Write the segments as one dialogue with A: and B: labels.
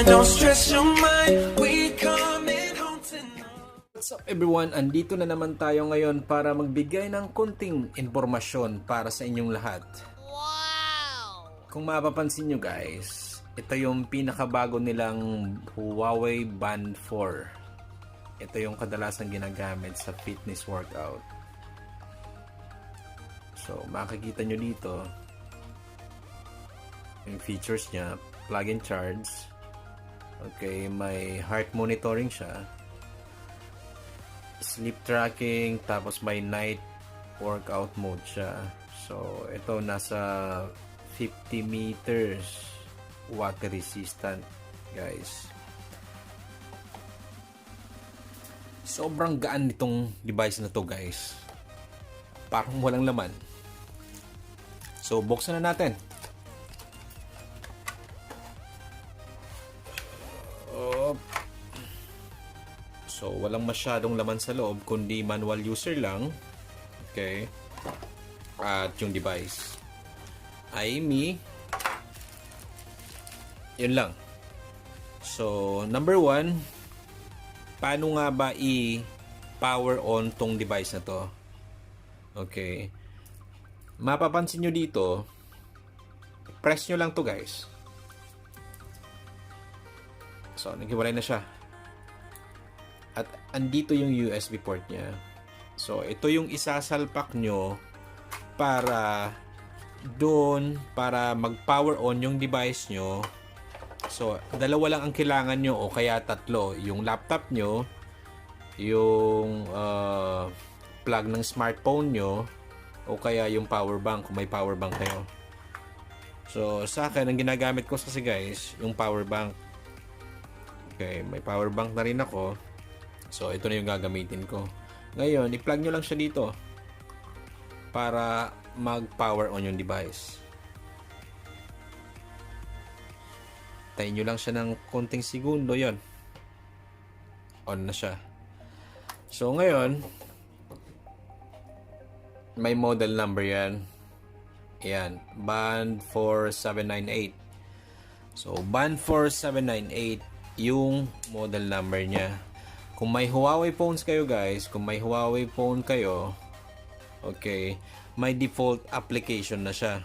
A: don't stress your mind. We coming home tonight.
B: What's up everyone? Andito na naman tayo ngayon para magbigay ng konting informasyon para sa inyong lahat. Wow! Kung mapapansin nyo guys, ito yung pinakabago nilang Huawei Band 4. Ito yung kadalasan ginagamit sa fitness workout. So makikita nyo dito yung features niya, plug and charge. Okay, may heart monitoring siya, sleep tracking, tapos may night workout mode siya. So ito nasa 50 meters water resistant guys. Sobrang gaan nitong device na to guys, parang walang laman. So buksan na natin. So walang masyadong laman sa loob kundi manual user lang. Okay. At yung device iMe, yun lang. So number 1, paano nga ba i-power on tong device na to? Okay, mapapansin nyo dito, press nyo lang to guys. So naghiwalay na siya. At andito yung USB port niya. So ito yung isasalpak nyo para doon, para mag-power on yung device nyo. So dalawa lang ang kailangan nyo o kaya tatlo. Yung laptop nyo, yung plug ng smartphone nyo, o kaya yung power bank kung may power bank kayo. So sa akin, ang ginagamit ko kasi guys, yung power bank. Okay, may power bank na rin ako. So ito na yung gagamitin ko. Ngayon, i-plug nyo lang siya dito para mag-power on yung device. Tayin nyo lang siya ng konting segundo, yon. On na siya. So ngayon, may model number yan. Ayan, band 4798. So band 4798 yung model number niya. Kung may Huawei phones kayo guys, kung may Huawei phone kayo, okay, may default application na siya.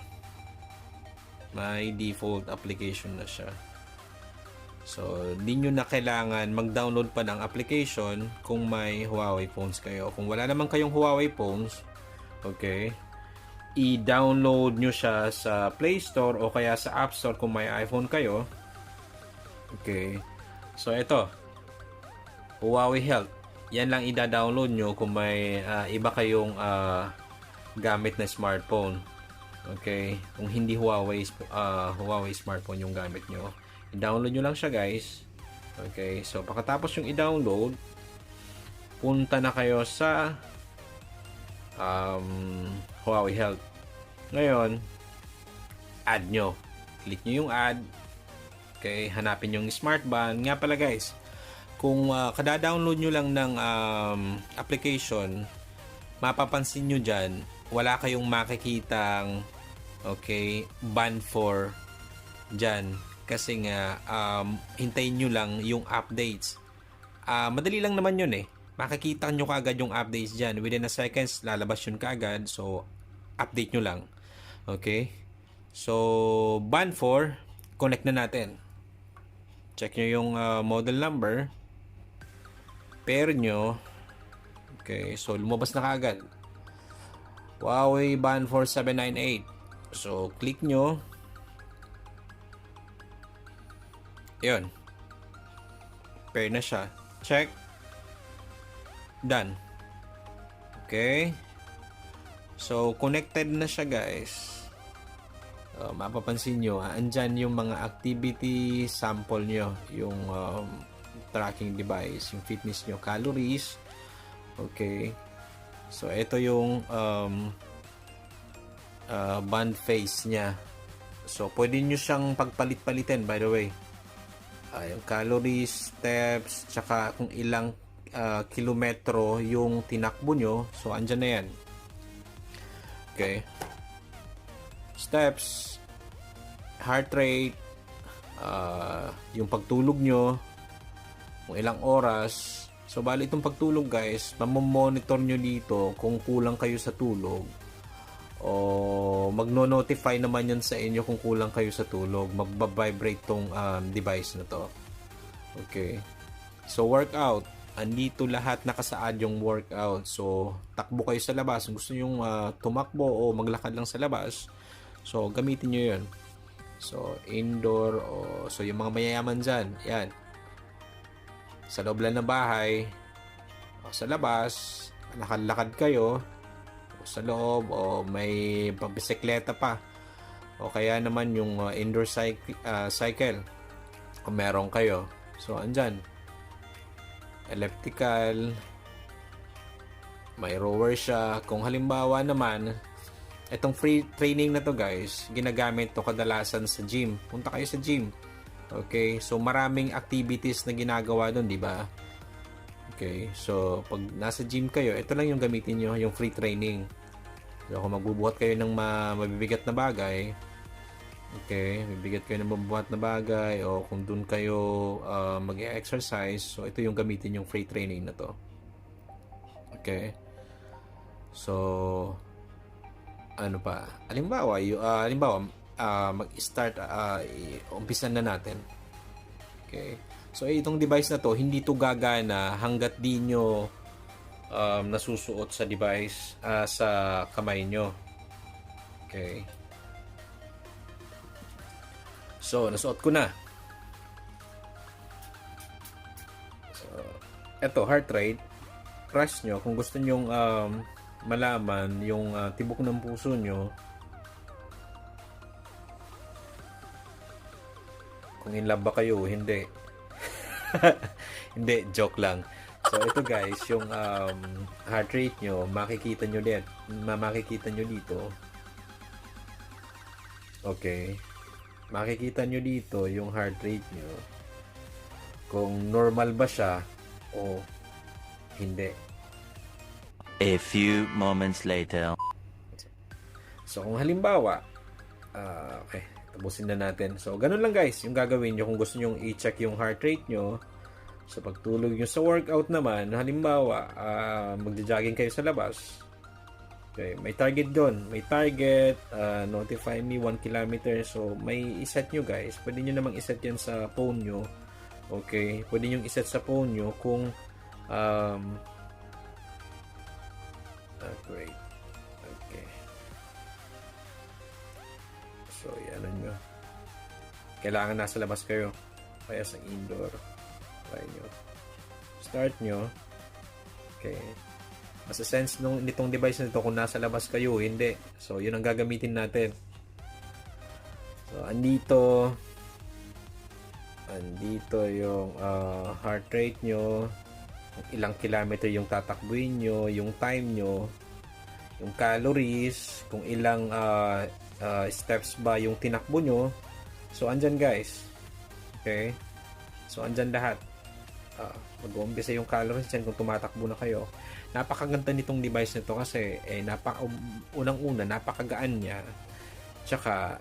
B: May default application na siya. So, di nyo na kailangan mag-download pa ng application kung may Huawei phones kayo. Kung wala naman kayong Huawei phones, okay, i-download nyo siya sa Play Store o kaya sa App Store kung may iPhone kayo. Okay. So, ito. Huawei Health. Yan lang i-download nyo kung may iba kayong gamit na smartphone. Okay? Kung hindi Huawei smartphone yung gamit nyo, i-download nyo lang siya guys. Okay? So, pagkatapos yung i-download, punta na kayo sa Huawei Health. Ngayon, add nyo. Click nyo yung add. Okay? Hanapin yung smart band. Nga pala guys, kung kada-download nyo lang ng application, mapapansin nyo dyan, wala kayong makikitang okay, band 4 dyan. Kasi nga, hintayin nyo lang yung updates. Madali lang naman yun eh. Makikita nyo kaagad yung updates dyan. Within a seconds, lalabas yun kaagad. So, update nyo lang. Okay? So, band 4, connect na natin. Check nyo yung model number. Pair nyo. Okay, so lumabas na kaagad. Huawei Band 4798. So, click nyo. Yun. Pair na siya. Check. Done. Okay. So, connected na siya guys. Mapapansin nyo, andyan yung mga activity sample nyo. Yung tracking device, yung fitness nyo, calories. Okay. So, ito yung band face niya. So, pwede nyo siyang pagpalit-palitin by the way. Yung calories, steps, tsaka kung ilang kilometro yung tinakbo nyo. So, andyan na yan. Okay. Steps, heart rate, yung pagtulog nyo, kung ilang oras. So, bali itong pagtulog guys, mamomonitor nyo dito kung kulang kayo sa tulog. O magno-notify naman yan sa inyo kung kulang kayo sa tulog. Magbabibrate tong device na to. Okay. So, workout. Andito lahat nakasaad yung workout. So, takbo kayo sa labas. Gusto nyo tumakbo o maglakad lang sa labas. So, gamitin nyo yun. So, indoor. So, yung mga mayayaman dyan. Yan. Sa loob lang ng bahay. O sa labas. Lakad-lakad kayo. O sa loob. O may bisikleta pa. O kaya naman yung indoor cycle. Kung meron kayo. So, andyan. Elliptical, may rower siya. Kung halimbawa naman, itong free training na to guys, ginagamit to kadalasan sa gym. Punta kayo sa gym. Okay, so maraming activities na ginagawa doon, di ba? Okay, so pag nasa gym kayo, ito lang yung gamitin nyo, yung free training. So kung magbubuhat kayo ng mabibigat na bagay, okay, bibigat kayo ng mabuhat na bagay o kung dun kayo mag-exercise, so ito yung gamitin yung free training na to. Okay. So ano pa? Halimbawa, mag-start umpisan na natin. Okay. So itong device na to, hindi to gagana hanggat di nyo nasusuot sa device sa kamay nyo. Okay. So, nasuot ko na. So, eto, heart rate. Press nyo. Kung gusto nyong malaman yung tibok ng puso nyo, kung in love ba kayo, hindi. Hindi, joke lang. So, ito guys, yung heart rate nyo, makikita nyo dito. Okay. Makikita nyo dito yung heart rate nyo kung normal ba siya o hindi.
C: A few moments later.
B: So kung halimbawa okay, tapusin na natin. So ganun lang guys yung gagawin nyo kung gusto nyo i-check yung heart rate nyo. So pagtulog nyo sa workout naman, halimbawa magja-jogging kayo sa labas. Okay, may target doon. May target, notify me 1 kilometer. So, may iset nyo guys. Pwede nyo namang iset yan sa phone nyo. Okay, pwede nyo iset sa phone nyo kung great. Okay. So, yan nyo. Kailangan nasa labas kayo. Kaya sa indoor. Try nyo. Start nyo. Okay. Masa-sense nitong device na ito kung nasa labas kayo, hindi. So, yun ang gagamitin natin. So, andito yung heart rate nyo, ilang kilometer yung tatakbuhin nyo, yung time nyo, yung calories, kung ilang steps ba yung tinakbo nyo. So, andyan guys. Okay? So, andyan lahat. Mag-uumpisa yung calories dyan kung tumatakbo na kayo. Napakaganda nitong device nito kasi unang-una napakagaan niya, tsaka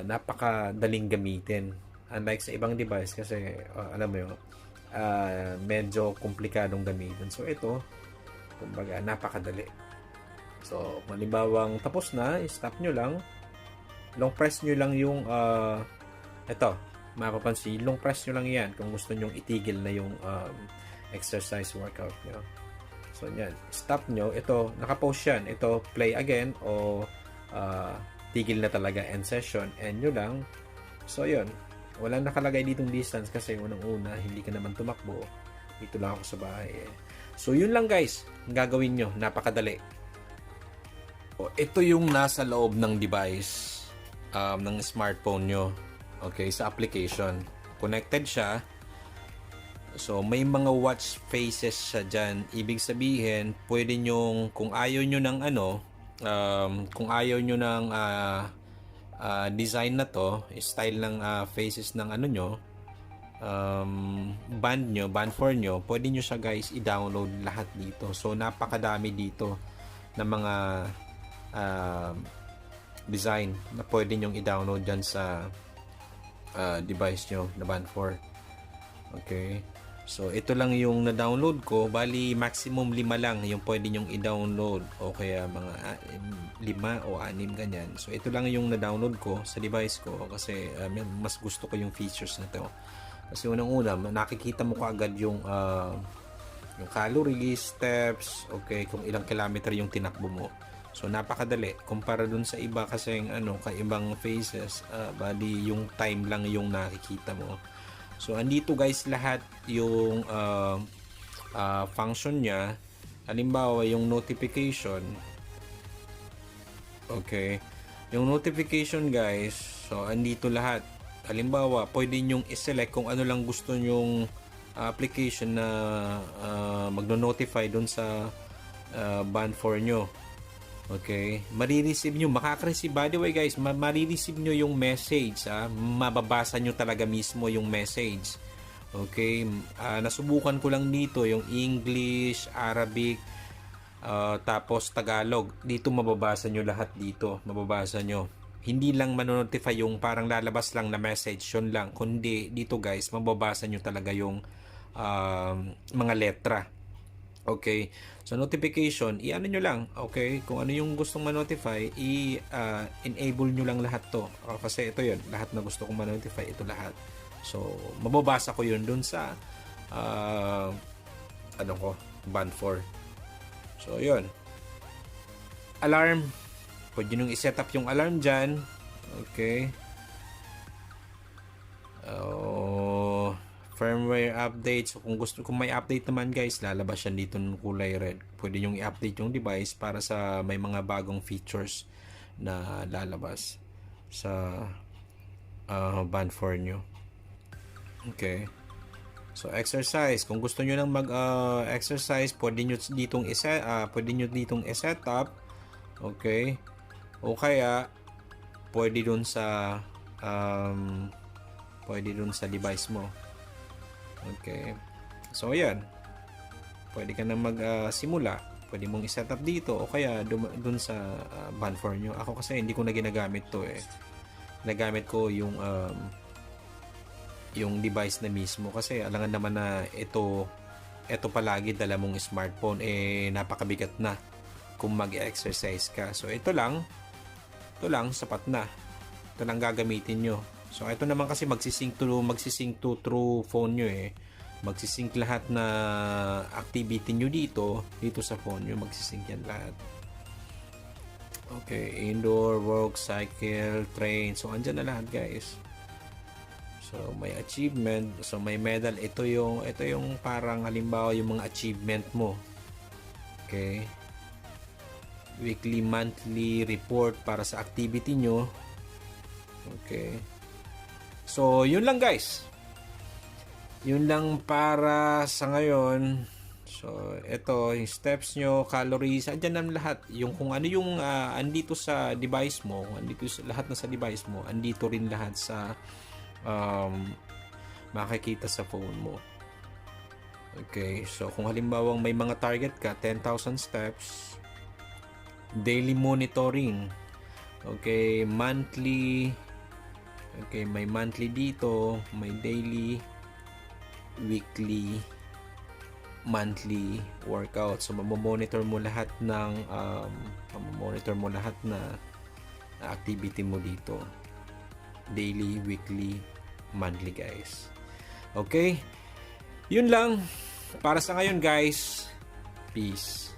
B: napakadaling gamitin, unlike sa ibang device kasi alam mo yun, medyo komplikadong gamitin. So ito, kumbaga napakadali. So malimbawang tapos na, stop nyo lang, long press nyo lang yung ito, mapapansin, long press nyo lang yan kung gusto nyong itigil na yung exercise workout nyo. So, yan. Stop nyo. Ito, naka-pause yan. Ito, play again o tigil na talaga, end session. End nyo lang. So, yun. Walang nakalagay ditong distance kasi unang-una, hindi ka naman tumakbo. Dito lang ako sa bahay. So, yun lang guys. Ang gagawin nyo. Napakadali. Ito yung nasa loob ng device ng smartphone nyo. Okay, sa application. Connected siya. So, may mga watch faces siya dyan. Ibig sabihin, pwede nyong, kung ayaw nyo ng design na to, style ng faces ng band 4 nyo, pwede nyo siya guys i-download lahat dito. So, napakadami dito na mga design na pwede nyong i-download dyan sa device nyo na band 4. Okay. So, ito lang yung na-download ko. Bali, maximum 5 lang yung pwede nyong i-download. O kaya mga 5 o 6 ganyan. So, ito lang yung na-download ko sa device ko. Kasi mas gusto ko yung features na to. Kasi unang-una, nakikita mo kaagad yung calories, steps, okay, kung ilang kilometer yung tinakbo mo. So, napakadali. Kumpara dun sa iba kasi kaibang phases, bali yung time lang yung nakikita mo. So, andito guys lahat yung function niya. Halimbawa, yung notification. Okay. Yung notification guys, so andito lahat. Halimbawa, pwede nyong i-select kung ano lang gusto nyong application na magno-notify dun sa band 4 nyo. Okay, marireceive nyo, makaka-receive, by the way guys, marireceive nyo yung message, mababasa nyo talaga mismo yung message. Okay, nasubukan ko lang dito yung English, Arabic, tapos Tagalog. Dito mababasa nyo lahat dito, mababasa nyo. Hindi lang manonotify yung parang lalabas lang na message, yun lang. Kundi dito guys, mababasa nyo talaga yung mga letra. Okay, so notification, i-ano nyo lang, okay, kung ano yung gustong ma-notify, i-enable nyo lang lahat to. Kasi ito yun, lahat na gusto kong ma-notify, ito lahat. So, mababasa ko yun dun sa band 4. So, yun. Alarm, pwede nyo i-set up yung alarm dyan. Okay. Firmware update. So, kung may update naman guys, lalabas yan dito ng kulay red. Pwede nyo i-update yung device para sa may mga bagong features na lalabas sa band 4 nyo. Okay. So, exercise. Kung gusto nyo lang mag-exercise, pwede nyo ditong i-set up. Okay. O kaya, pwede dun sa device mo. Okay. So, ayan. Pwede ka na magsimula. Pwede mong i-set up dito o kaya dun sa band 4 nyo. Ako kasi hindi ko na ginagamit to eh. Nagamit ko yung device na mismo kasi alangan naman na ito palagi dala mong smartphone napakabigat na kung mag-exercise ka. So, ito lang sapat na. Ito lang gagamitin nyo. So, ito naman kasi magsisync to through phone nyo eh. Magsisync lahat na activity nyo dito sa phone nyo. Magsisync yan lahat. Okay, indoor, work, cycle, train. So, andyan na lahat guys. So, may achievement. So, may medal. Ito yung parang halimbawa yung mga achievement mo. Okay. Weekly, monthly report para sa activity nyo. Okay. So, yun lang guys. Yun lang para sa ngayon. So, ito, yung steps nyo, calories, andyan na lahat. Yung kung ano yung andito sa device mo, lahat na sa device mo, andito rin lahat sa makikita sa phone mo. Okay, so kung halimbawa may mga target ka, 10,000 steps, daily monitoring, okay, monthly, okay, may monthly dito, may daily, weekly, monthly workout. So mamomonitor mo lahat na activity mo dito. Daily, weekly, monthly guys. Okay? Yun lang para sa ngayon guys. Peace.